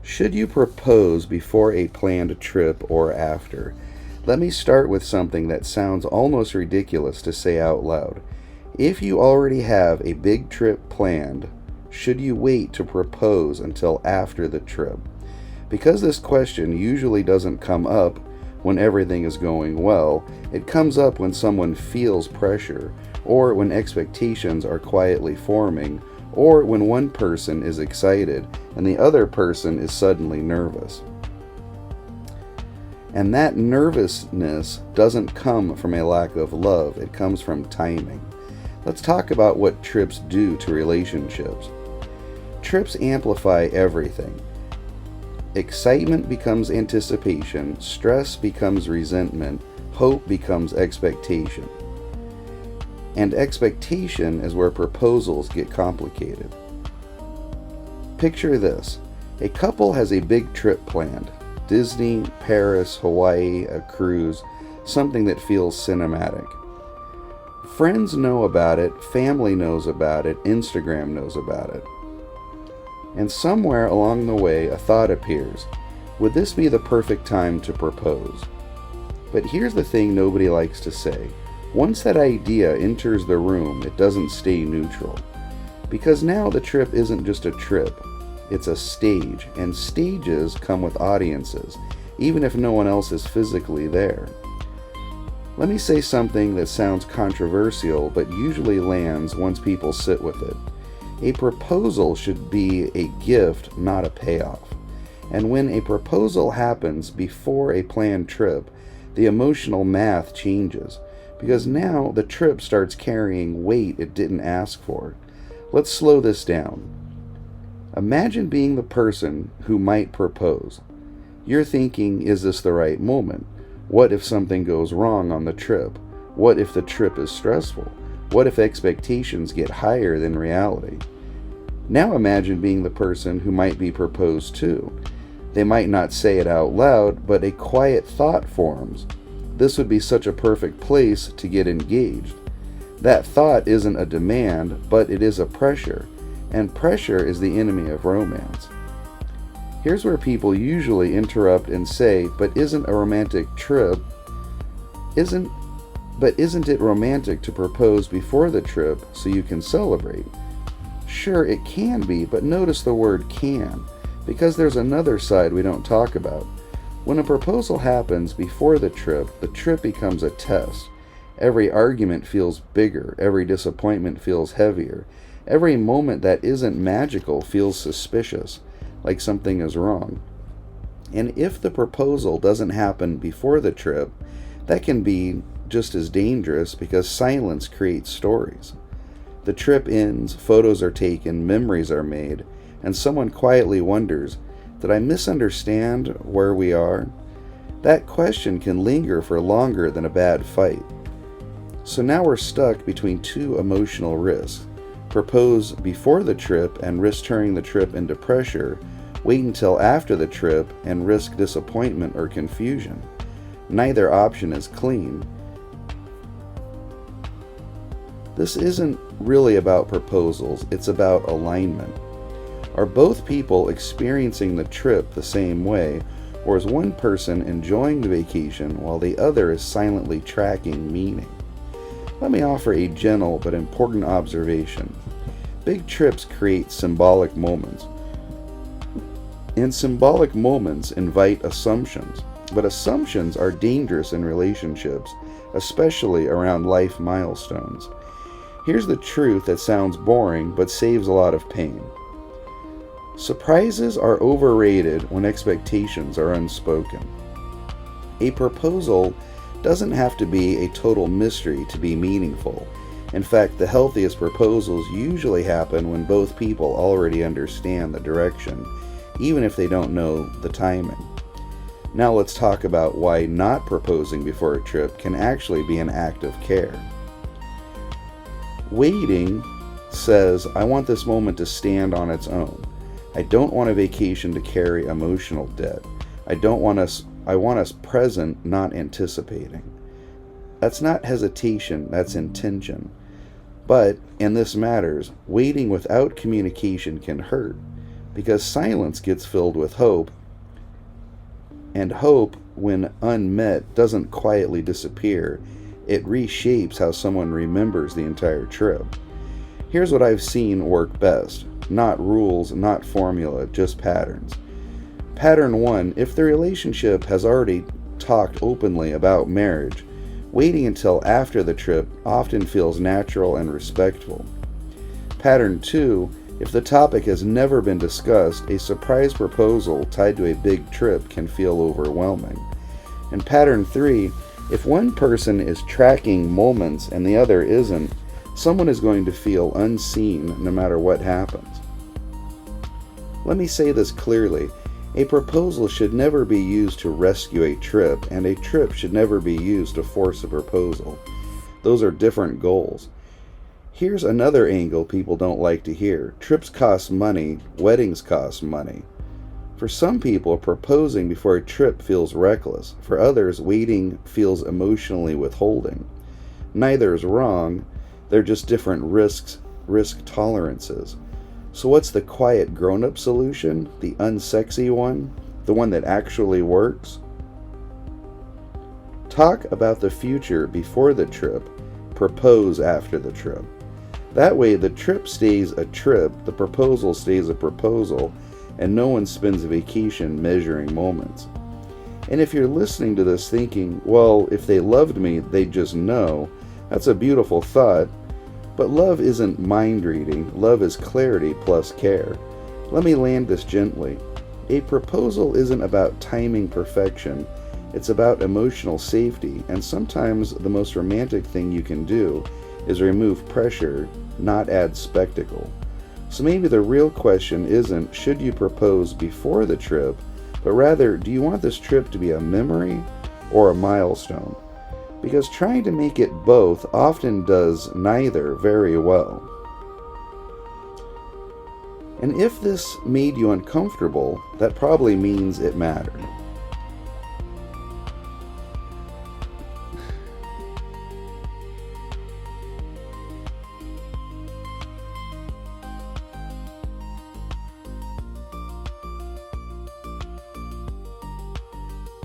Should you propose before a planned trip or after? Let me start with something that sounds almost ridiculous to say out loud. If you already have a big trip planned, should you wait to propose until after the trip? Because this question usually doesn't come up when everything is going well, it comes up when someone feels pressure, or when expectations are quietly forming, or when one person is excited and the other person is suddenly nervous. And that nervousness doesn't come from a lack of love, it comes from timing. Let's talk about what trips do to relationships. Trips amplify everything. Excitement becomes anticipation, stress becomes resentment, hope becomes expectation. And expectation is where proposals get complicated. Picture this. A couple has a big trip planned. Disney, Paris, Hawaii, a cruise, something that feels cinematic. Friends know about it, family knows about it, Instagram knows about it. And somewhere along the way, a thought appears. Would this be the perfect time to propose? But here's the thing nobody likes to say. Once that idea enters the room, it doesn't stay neutral. Because now the trip isn't just a trip, it's a stage, and stages come with audiences, even if no one else is physically there. Let me say something that sounds controversial, but usually lands once people sit with it. A proposal should be a gift, not a payoff. And when a proposal happens before a planned trip, the emotional math changes. Because now the trip starts carrying weight it didn't ask for. Let's slow this down. Imagine being the person who might propose. You're thinking, is this the right moment? What if something goes wrong on the trip? What if the trip is stressful? What if expectations get higher than reality? Now imagine being the person who might be proposed to. They might not say it out loud, but a quiet thought forms. This would be such a perfect place to get engaged. That thought isn't a demand, but it is a pressure, and pressure is the enemy of romance. Here's where people usually interrupt and say, but isn't a romantic trip, isn't it romantic to propose before the trip so you can celebrate? Sure, it can be, but notice the word can, because there's another side we don't talk about. When a proposal happens before the trip becomes a test. Every argument feels bigger, every disappointment feels heavier, every moment that isn't magical feels suspicious, like something is wrong. And if the proposal doesn't happen before the trip, that can be just as dangerous because silence creates stories. The trip ends, photos are taken, memories are made, and someone quietly wonders, did I misunderstand where we are? That question can linger for longer than a bad fight. So now we're stuck between two emotional risks. Propose before the trip and risk turning the trip into pressure. Wait until after the trip and risk disappointment or confusion. Neither option is clean. This isn't really about proposals, it's about alignment. Are both people experiencing the trip the same way, or is one person enjoying the vacation while the other is silently tracking meaning? Let me offer a gentle but important observation. Big trips create symbolic moments. And symbolic moments invite assumptions, but assumptions are dangerous in relationships, especially around life milestones. Here's the truth that sounds boring but saves a lot of pain. Surprises are overrated when expectations are unspoken. A proposal doesn't have to be a total mystery to be meaningful. In fact, the healthiest proposals usually happen when both people already understand the direction, even if they don't know the timing. Now let's talk about why not proposing before a trip can actually be an act of care. Waiting says, I want this moment to stand on its own. I don't want a vacation to carry emotional debt. I want us present, not anticipating. That's not hesitation, that's intention. But, and this matters, waiting without communication can hurt. because silence gets filled with hope, and hope, when unmet, doesn't quietly disappear. It reshapes how someone remembers the entire trip. Here's what I've seen work best. Not rules, not formula, just patterns. Pattern 1. If the relationship has already talked openly about marriage, waiting until after the trip often feels natural and respectful. Pattern 2. If the topic has never been discussed, a surprise proposal tied to a big trip can feel overwhelming. And pattern 3. If one person is tracking moments and the other isn't, someone is going to feel unseen no matter what happens. Let me say this clearly. A proposal should never be used to rescue a trip, and a trip should never be used to force a proposal. Those are different goals. Here's another angle people don't like to hear. Trips cost money, weddings cost money. For some people, proposing before a trip feels reckless. For others, waiting feels emotionally withholding. Neither is wrong, they're just different risk tolerances. So what's the quiet grown-up solution? The unsexy one? The one that actually works? Talk about the future before the trip. Propose after the trip. That way the trip stays a trip, the proposal stays a proposal, and no one spends a vacation measuring moments. And if you're listening to this thinking, well, if they loved me, they'd just know, that's a beautiful thought. But love isn't mind reading, love is clarity plus care. Let me land this gently. A proposal isn't about timing perfection, it's about emotional safety, and sometimes the most romantic thing you can do is remove pressure, not add spectacle. So maybe the real question isn't, should you propose before the trip, but rather, do you want this trip to be a memory or a milestone? Because trying to make it both often does neither very well. And if this made you uncomfortable, that probably means it mattered.